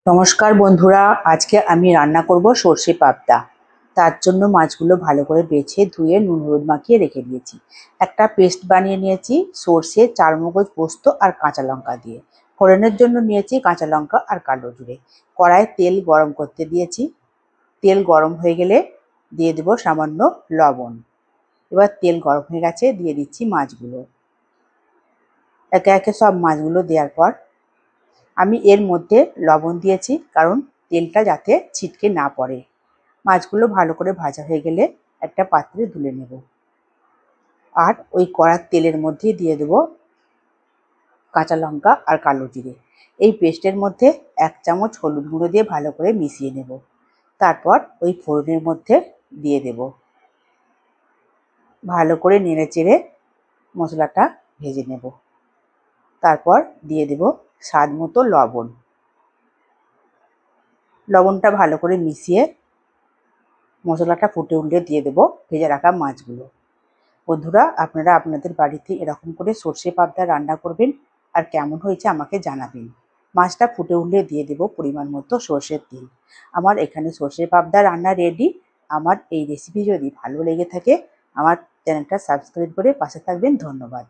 নমস্কার বন্ধুরা, আজকে আমি রান্না করব সর্ষে পাবদা। তার জন্য মাছগুলো ভালো করে বেছে ধুয়ে নুন হলুদ মাখিয়ে রেখে দিয়েছি। একটা পেস্ট বানিয়ে নিয়েছি সর্ষে, চারমগজ, পোস্ত আর কাঁচা লঙ্কা দিয়ে। ফোড়নের জন্য নিয়েছি কাঁচা লঙ্কা আর কালো জিরে। কড়াইয়ে তেল গরম করতে দিয়েছি। তেল গরম হয়ে গেলে দিয়ে দেবো সামান্য লবণ। এবার তেল গরম হয়ে গেছে, দিয়ে দিচ্ছি মাছগুলো। একে একে সব মাছগুলো দেওয়ার পর আমি এর মধ্যে লবণ দিয়েছি, কারণ তেলটা যাতে ছিটকে না পড়ে। মাছগুলো ভালো করে ভাজা হয়ে গেলে একটা পাত্রে তুলে নেব। আর ওই কড়ার তেলের মধ্যে দিয়ে দেব কাঁচা লঙ্কা আর কালো জিরে। এই পেস্টের মধ্যে 1 চামচ হলুদ গুঁড়ো দিয়ে ভালো করে মিশিয়ে নেব। তারপর ওই ফোড়নের মধ্যে দিয়ে দেব। ভালো করে নেড়ে চেড়ে মশলাটা ভেজে নেব। তারপর দিয়ে দেব স্বাদ মতো লবণ। লবণটা ভালো করে মিশিয়ে মশলাটা ফুটে উঠলে দিয়ে দেব ভেজে রাখা মাছগুলো। বন্ধুরা, আপনারা আপনাদের বাড়িতে এরকম করে সর্ষে পাবদা রান্না করবেন আর কেমন হয়েছে আমাকে জানাবেন। মাছটা ফুটে উঠলে দিয়ে দেব পরিমাণ মতো সর্ষের তেল। আমার এখানে সর্ষে পাবদা রান্না রেডি। আমার এই রেসিপি যদি ভালো লেগে থাকে আমার চ্যানেলটা সাবস্ক্রাইব করে পাশে থাকবেন। ধন্যবাদ।